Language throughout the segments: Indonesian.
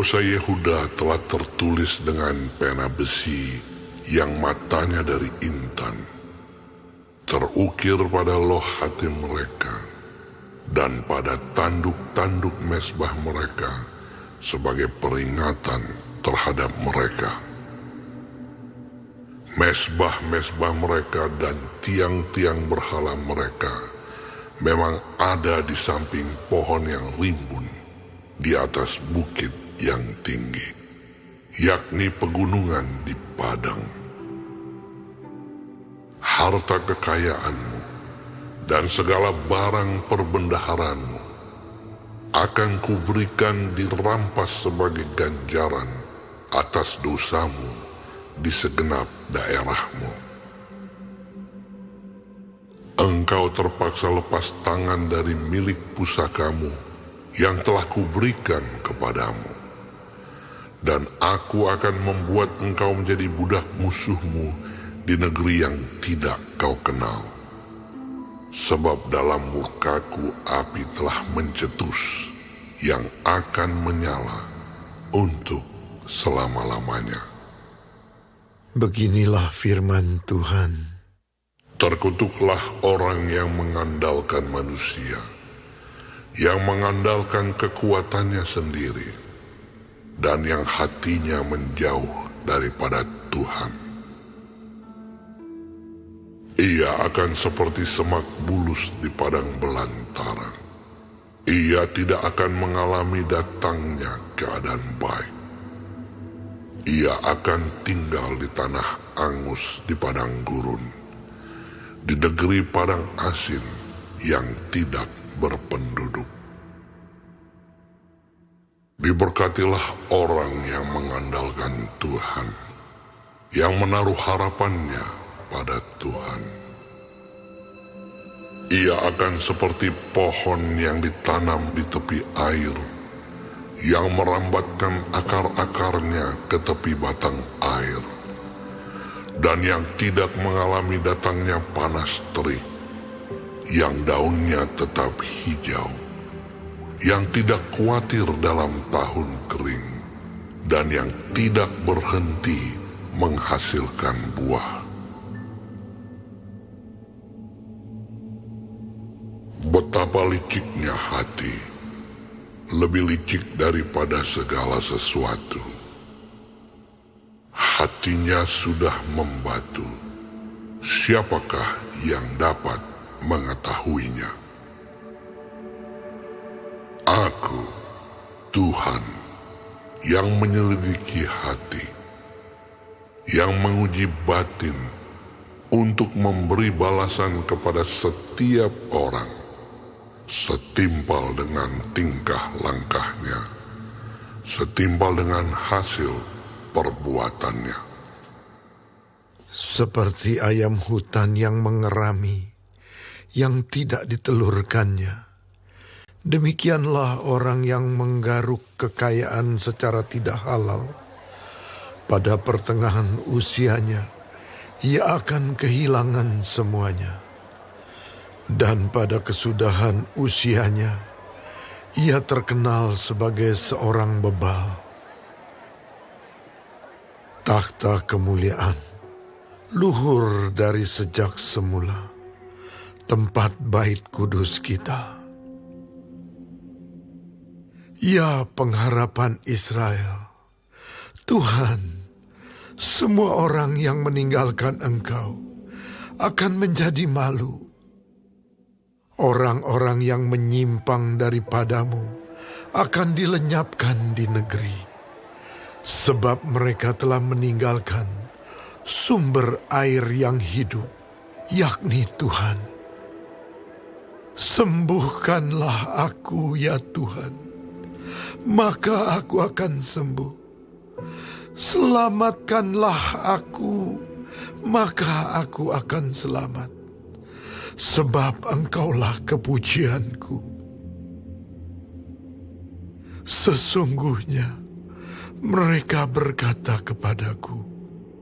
Dosa Yehuda telah tertulis dengan pena besi yang matanya dari intan, terukir pada loh hati mereka dan pada tanduk-tanduk mezbah mereka sebagai peringatan terhadap mereka. Mezbah-mezbah mereka dan tiang-tiang berhala mereka memang ada di samping pohon yang rimbun di atas bukit yang tinggi, yakni pegunungan di padang. Harta kekayaanmu dan segala barang perbendaharanmu akan kuberikan dirampas sebagai ganjaran atas dosamu di segenap daerahmu. Engkau terpaksa lepas tangan dari milik pusakamu yang telah kuberikan kepadamu, dan aku akan membuat engkau menjadi budak musuhmu di negeri yang tidak kau kenal. Sebab dalam murkaku api telah mencetus yang akan menyala untuk selama-lamanya. Beginilah firman Tuhan. Terkutuklah orang yang mengandalkan manusia, yang mengandalkan kekuatannya sendiri, dan yang hatinya menjauh daripada Tuhan. Ia akan seperti semak bulus di padang belantara. Ia tidak akan mengalami datangnya keadaan baik. Ia akan tinggal di tanah angus di padang gurun, di negeri padang asin yang tidak berpenduduk. Diberkatilah orang yang mengandalkan Tuhan, yang menaruh harapannya pada Tuhan. Ia akan seperti pohon yang ditanam di tepi air, yang merambatkan akar-akarnya ke tepi batang air, dan yang tidak mengalami datangnya panas terik, yang daunnya tetap hijau, yang tidak khawatir dalam tahun kering, dan yang tidak berhenti menghasilkan buah. Betapa liciknya hati, lebih licik daripada segala sesuatu. Hatinya sudah membatu, siapakah yang dapat mengetahuinya? Aku, Tuhan, yang menyelidiki hati, yang menguji batin untuk memberi balasan kepada setiap orang setimpal dengan tingkah langkahnya, setimpal dengan hasil perbuatannya. Seperti ayam hutan yang mengerami, yang tidak ditelurkannya, demikianlah orang yang menggaruk kekayaan secara tidak halal. Pada pertengahan usianya, ia akan kehilangan semuanya. Dan pada kesudahan usianya, ia terkenal sebagai seorang bebal. Takhta kemuliaan, luhur dari sejak semula, tempat bait kudus kita. Ya pengharapan Israel, Tuhan, semua orang yang meninggalkan Engkau akan menjadi malu. Orang-orang yang menyimpang daripadamu akan dilenyapkan di negeri, sebab mereka telah meninggalkan sumber air yang hidup, yakni Tuhan. Sembuhkanlah aku, ya Tuhan, maka aku akan sembuh. Selamatkanlah aku, maka aku akan selamat. Sebab Engkaulah kepujianku. Sesungguhnya mereka berkata kepadaku,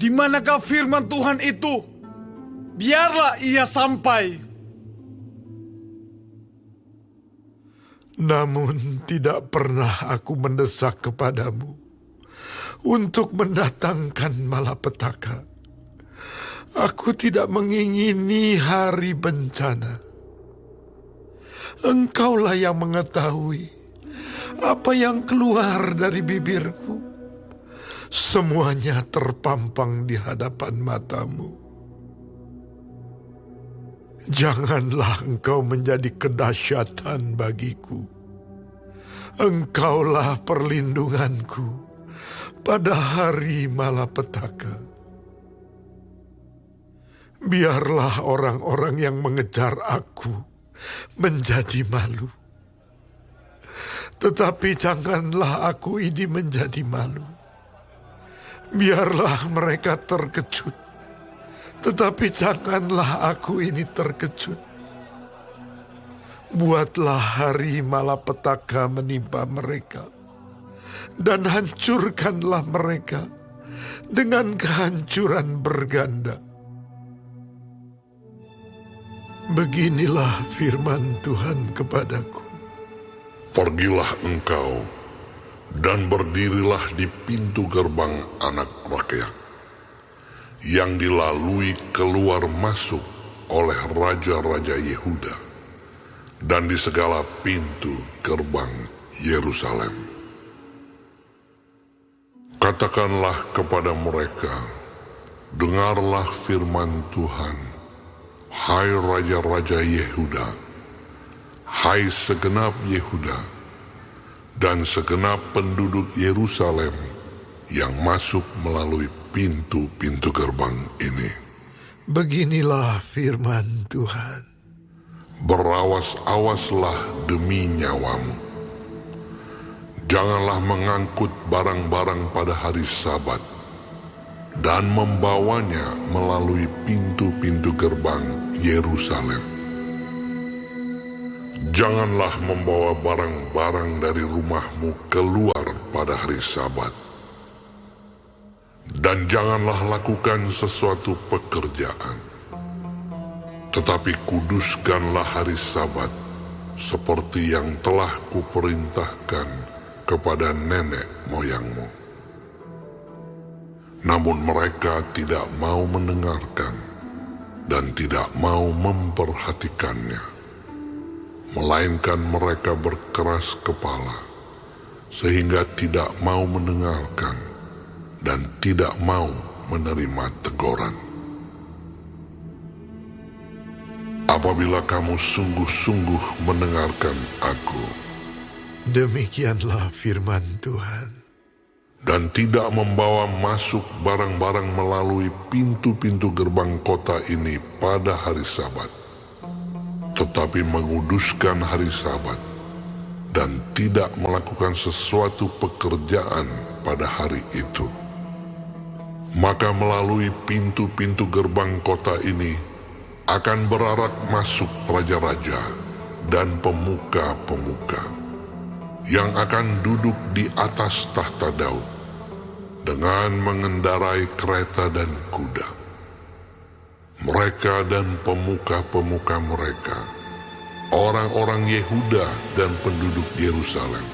"Di manakah firman Tuhan itu? Biarlah ia sampai." Namun tidak pernah aku mendesak kepadamu untuk mendatangkan malapetaka. Aku tidak mengingini hari bencana. Engkaulah yang mengetahui apa yang keluar dari bibirku. Semuanya terpampang di hadapan matamu. Janganlah engkau menjadi kedahsyatan bagiku. Engkaulah perlindunganku pada hari malapetaka. Biarlah orang-orang yang mengejar aku menjadi malu. Tetapi janganlah aku ini menjadi malu. Biarlah mereka terkejut. Tetapi janganlah aku ini terkejut. Buatlah hari malapetaka menimpa mereka. Dan hancurkanlah mereka dengan kehancuran berganda. Beginilah firman Tuhan kepadaku. Pergilah engkau dan berdirilah di pintu gerbang anak rakyat, yang dilalui keluar masuk oleh raja-raja Yehuda, dan di segala pintu gerbang Yerusalem. Katakanlah kepada mereka, dengarlah firman Tuhan, hai raja-raja Yehuda, hai segenap Yehuda, dan segenap penduduk Yerusalem yang masuk melalui pintu-pintu gerbang ini. Beginilah firman Tuhan. Berawas-awaslah demi nyawamu. Janganlah mengangkut barang-barang pada hari Sabat dan membawanya melalui pintu-pintu gerbang Yerusalem. Janganlah membawa barang-barang dari rumahmu keluar pada hari Sabat. Dan janganlah lakukan sesuatu pekerjaan. Tetapi kuduskanlah hari Sabat seperti yang telah kuperintahkan kepada nenek moyangmu. Namun mereka tidak mau mendengarkan dan tidak mau memperhatikannya, melainkan mereka berkeras kepala sehingga tidak mau mendengarkan dan tidak mau menerima teguran. Apabila kamu sungguh-sungguh mendengarkan aku, Demikianlah firman Tuhan. dan tidak membawa masuk barang-barang melalui pintu-pintu gerbang kota ini pada hari Sabat, tetapi menguduskan hari Sabat dan tidak melakukan sesuatu pekerjaan pada hari itu, maka melalui pintu-pintu gerbang kota ini akan berarak masuk raja-raja dan pemuka-pemuka yang akan duduk di atas tahta Daud dengan mengendarai kereta dan kuda. Mereka dan pemuka-pemuka mereka, orang-orang Yehuda dan penduduk Yerusalem,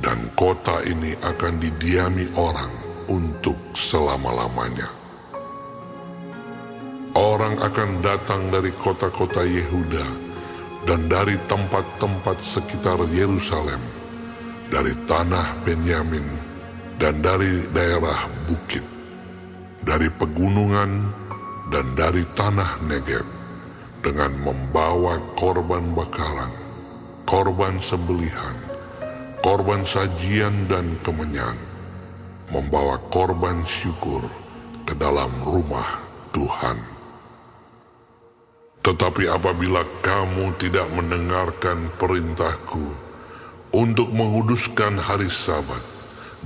dan kota ini akan didiami orang untuk selama-lamanya. Orang akan datang dari kota-kota Yehuda dan dari tempat-tempat sekitar Yerusalem, dari tanah Benyamin dan dari daerah bukit, dari pegunungan dan dari tanah Negeb, dengan membawa korban bakaran, korban sembelihan, korban sajian dan kemenyan, membawa korban syukur ke dalam rumah Tuhan. Tetapi apabila kamu tidak mendengarkan perintahku untuk menguduskan hari Sabat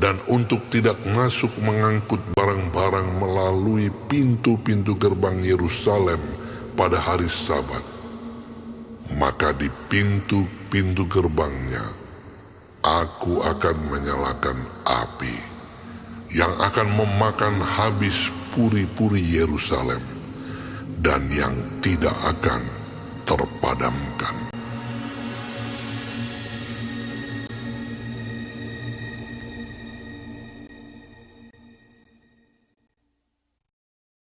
dan untuk tidak masuk mengangkut barang-barang melalui pintu-pintu gerbang Yerusalem pada hari Sabat, maka di pintu-pintu gerbangnya aku akan menyalakan api yang akan memakan habis puri-puri Yerusalem dan yang tidak akan terpadamkan.